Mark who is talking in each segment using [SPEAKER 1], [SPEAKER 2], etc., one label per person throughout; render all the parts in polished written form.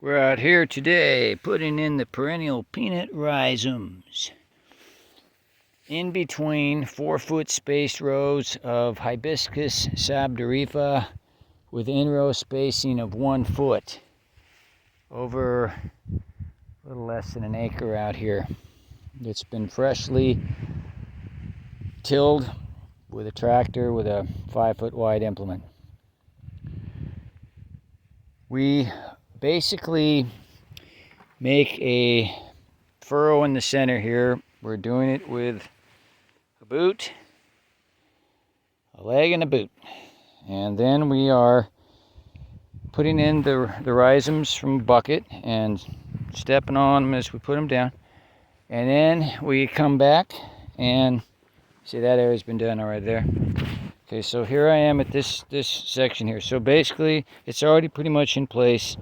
[SPEAKER 1] We're out here today putting in the perennial peanut rhizomes in between 4-foot spaced rows of hibiscus sabdarifa with in-row spacing of 1 foot over a little less than an acre out here. It's been freshly tilled with a tractor with a 5-foot wide implement. We basically make a furrow in the center here. We're doing it with a boot, a leg, and a boot. And then we are putting in the rhizomes from a bucket and stepping on them as we put them down. And then we come back and see that area's been done already there. Okay, so here I am at this section here. So basically, it's already pretty much in place,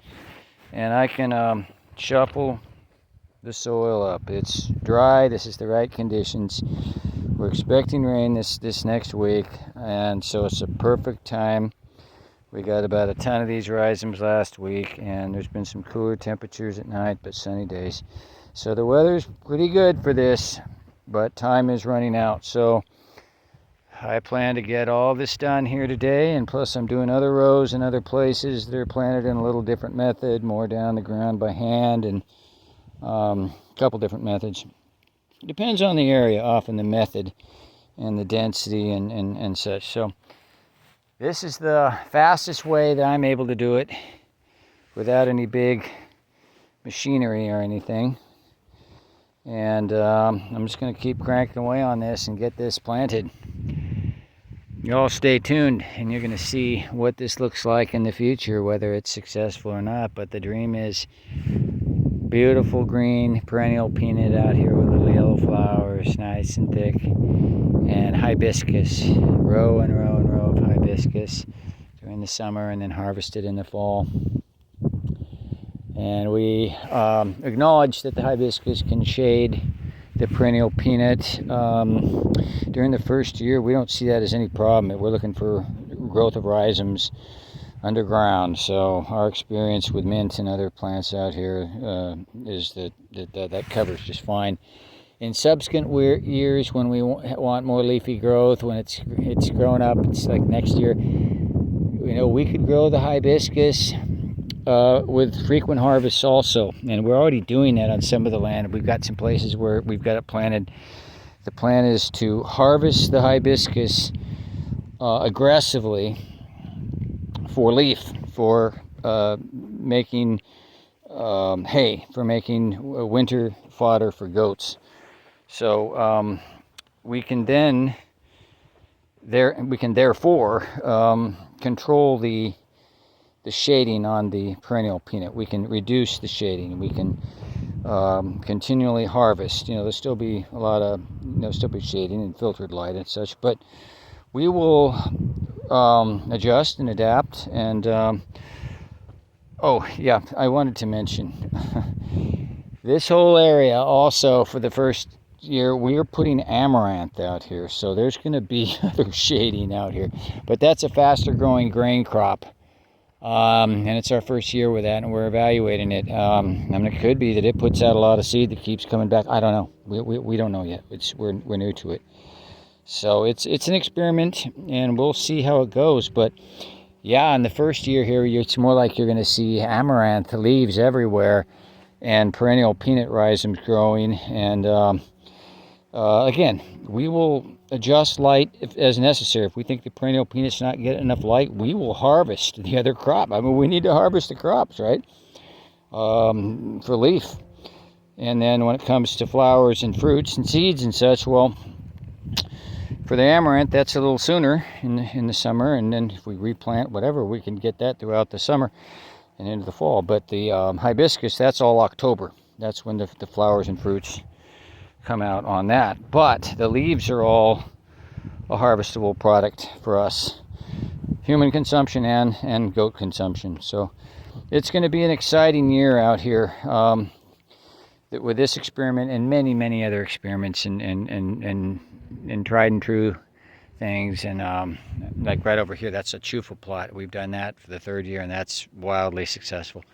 [SPEAKER 1] and I can shuffle the soil up. It's dry. This is the right conditions. We're expecting rain this next week, and so it's a perfect time. We got about a ton of these rhizomes last week, and there's been some cooler temperatures at night, but sunny days. So the weather's pretty good for this, but time is running out. So I plan to get all this done here today, and plus I'm doing other rows in other places that are planted in a little different method, more down the ground by hand, and a couple different methods. It depends on the area, often the method and the density and such. So this is the fastest way that I'm able to do it without any big machinery or anything. And I'm just going to keep cranking away on this and get this planted. You all stay tuned, and you're going to see what this looks like in the future, whether it's successful or not. But the dream is beautiful green perennial peanut out here with little yellow flowers, nice and thick, and hibiscus, row and row and row of hibiscus during the summer, and then harvested in the fall. And we acknowledge that the hibiscus can shade the perennial peanut. During the first year, we don't see that as any problem. We're looking for growth of rhizomes underground. So our experience with mint and other plants out here is that covers just fine. In subsequent years, when we want more leafy growth, when it's grown up, it's like next year, we could grow the hibiscus with frequent harvests also, and we're already doing that on some of the land. We've got some places where we've got it planted. The plan is to harvest the hibiscus aggressively for leaf, for making hay, for making winter fodder for goats. So we can therefore control the shading on the perennial peanut. We can reduce the shading. We can continually harvest. There'll still be a lot of, still be shading and filtered light and such, but we will adjust and adapt. And oh yeah, I wanted to mention this whole area also, for the first year, we are putting amaranth out here, so there's going to be other shading out here, but that's a faster growing grain crop. And it's our first year with that, and we're evaluating it. It could be that it puts out a lot of seed that keeps coming back. I don't know. We don't know yet. We're new to it, so it's an experiment, and we'll see how it goes. But yeah, in the first year here, it's more like you're going to see amaranth leaves everywhere, and perennial peanut rhizomes growing. And again, we will adjust light as necessary. If we think the perennial peanut's not getting enough light, we will harvest the other crop. We need to harvest the crops, right? For leaf. And then when it comes to flowers and fruits and seeds and such, well, for the amaranth, that's a little sooner in the summer. And then if we replant whatever, we can get that throughout the summer and into the fall. But the hibiscus, that's all October. That's when the flowers and fruits come out on that. But the leaves are all a harvestable product for us, human consumption and goat consumption. So it's going to be an exciting year out here with this experiment and many other experiments and tried and true things. And like right over here, that's a chufa plot. We've done that for the 3rd year, and that's wildly successful.